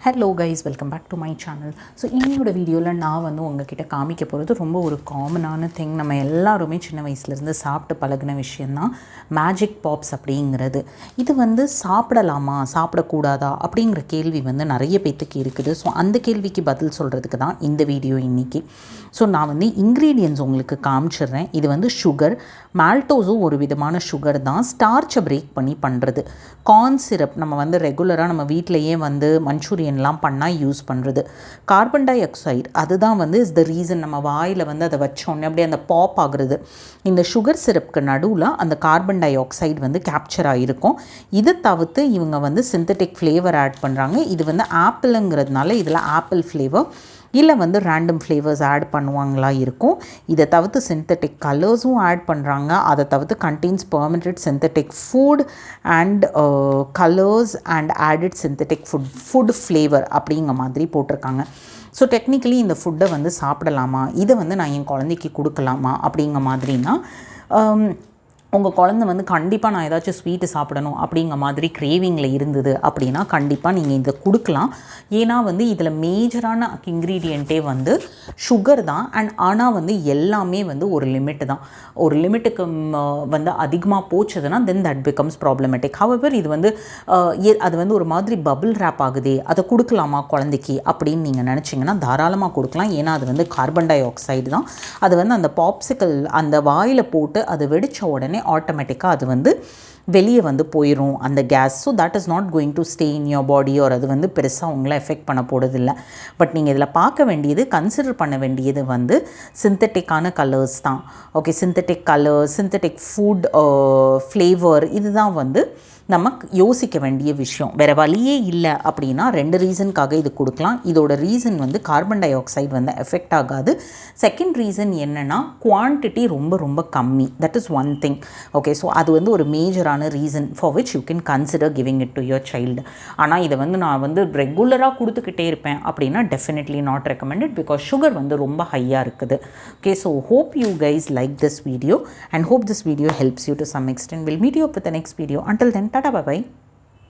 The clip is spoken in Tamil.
Hello guys, welcome back to my channel. So இன்னோட வீடியோவில் நான் வந்து உங்ககிட்ட காமிக்க போகிறது ரொம்ப ஒரு காமனான திங். நம்ம எல்லாருமே சின்ன வயசுலேருந்து சாப்பிட்டு பழகின விஷயந்தான் மேஜிக் பாப்ஸ் அப்படிங்கிறது. இது வந்து சாப்பிடலாமா சாப்பிடக்கூடாதா அப்படிங்கிற கேள்வி வந்து நிறைய பேத்துக்கு இருக்குது. ஸோ அந்த கேள்விக்கு பதில் சொல்கிறதுக்கு தான் இந்த வீடியோ இன்றைக்கி. ஸோ நான் வந்து இன்க்ரீடியன்ட்ஸ் உங்களுக்கு காமிச்சிடுறேன். இது வந்து சுகர், மால்டோஸும் ஒரு விதமான சுகர் தான், ஸ்டார்ச்சை பிரேக் பண்ணி பண்ணுறது. கார்ன் சிரப் நம்ம வந்து ரெகுலராக நம்ம வீட்டிலையே வந்து மஞ்சூரியன்லாம் பண்ணால் யூஸ் பண்ணுறது. கார்பன் டை ஆக்சைடு அதுதான் வந்து இஸ் த ரீசன் நம்ம வாயில் வந்து அதை வச்சோன்னே அப்படியே அந்த பாப் ஆகுறது. இந்த சுகர் சிரப்புக்கு நடுவில் அந்த கார்பன் டை ஆக்சைடு வந்து கேப்சர் ஆகிருக்கும். இதை தவிர்த்து இவங்க வந்து சிந்தட்டிக் ஃப்ளேவர் ஆட் பண்ணுறாங்க. இது வந்து ஆப்பிளுங்கிறதுனால இதில் ஆப்பிள் ஃப்ளேவர் இல்லை வந்து ரேண்டம் ஃப்ளேவர்ஸ் ஆட் பண்ணுவாங்களா இருக்கும். இதை தவிர்த்து சிந்தட்டிக் கலர்ஸும் ஆட் பண்ணுறாங்க. அதை தவிர்த்து contains fermented synthetic food and colours and added synthetic food flavour அப்படிங்கிற மாதிரி போட்டிருக்காங்க. ஸோ டெக்னிக்கலி இந்த ஃபுட்டை வந்து சாப்பிடலாமா, இதை வந்து நான் என் குழந்தைக்கு கொடுக்கலாமா அப்படிங்கிற மாதிரினா, உங்கள் குழந்தை வந்து கண்டிப்பாக நான் ஏதாச்சும் ஸ்வீட்டு சாப்பிடணும் அப்படிங்கிற மாதிரி கிரேவிங்கில் இருந்தது அப்படின்னா கண்டிப்பாக நீங்கள் இதை கொடுக்கலாம். ஏன்னா வந்து இதில் மேஜரான இன்க்ரீடியண்ட்டே வந்து சுகர் தான். ஆனால் வந்து எல்லாமே வந்து ஒரு லிமிட்டு தான். ஒரு லிமிட்டுக்கு வந்து அதிகமாக போச்சதுன்னா தென் தட் பிகம்ஸ் ப்ராப்ளமேட்டிக். ஹவெவர் இது வந்து அது வந்து ஒரு மாதிரி பபிள் ரேப் ஆகுதே, அதை கொடுக்கலாமா குழந்தைக்கு அப்படின்னு நீங்கள் நினச்சிங்கன்னா தாராளமாக கொடுக்கலாம். ஏன்னா அது வந்து கார்பன் டை ஆக்சைடு தான். அது வந்து அந்த பாப்சிக்கல் அந்த வாயில் போட்டு அது வெடித்த உடனே ஆட்டோமேட்டிக்காக அது வந்து வெளியே வந்து போயிடும் அந்த gas. So that is not going to stay in your body, ஒரு அது வந்து பெருசாக உங்களை எஃபெக்ட் பண்ண போகிறதில்ல. பட் நீங்கள் இதில் பார்க்க வேண்டியது, கன்சிடர் பண்ண வேண்டியது வந்து சிந்தட்டிக்கான கலர்ஸ் தான். Okay, synthetic colour, synthetic food flavour, இதுதான் வந்து நம்ம யோசிக்க வேண்டிய விஷயம். வேறு வழியே இல்லை அப்படின்னா 2 ரீசனுக்காக இது கொடுக்கலாம். இதோட ரீசன் வந்து கார்பன் டை ஆக்சைடு வந்து எஃபெக்ட் ஆகாது. செகண்ட் ரீசன் என்னென்னா குவான்டிட்டி ரொம்ப ரொம்ப கம்மி. That is one thing. Okay, so அது வந்து ஒரு மேஜரான reason for which you can consider giving it to your child. ஆனால் இதை வந்து நான் வந்து ரெகுலராக கொடுத்துக்கிட்டே இருப்பேன் அப்படின்னா definitely not recommended, because sugar வந்து ரொம்ப ஹையாக இருக்குது. Okay, so hope you guys like this video and hope this video helps you to some extent. We'll meet you up with the next video. Until then, tata, bye bye.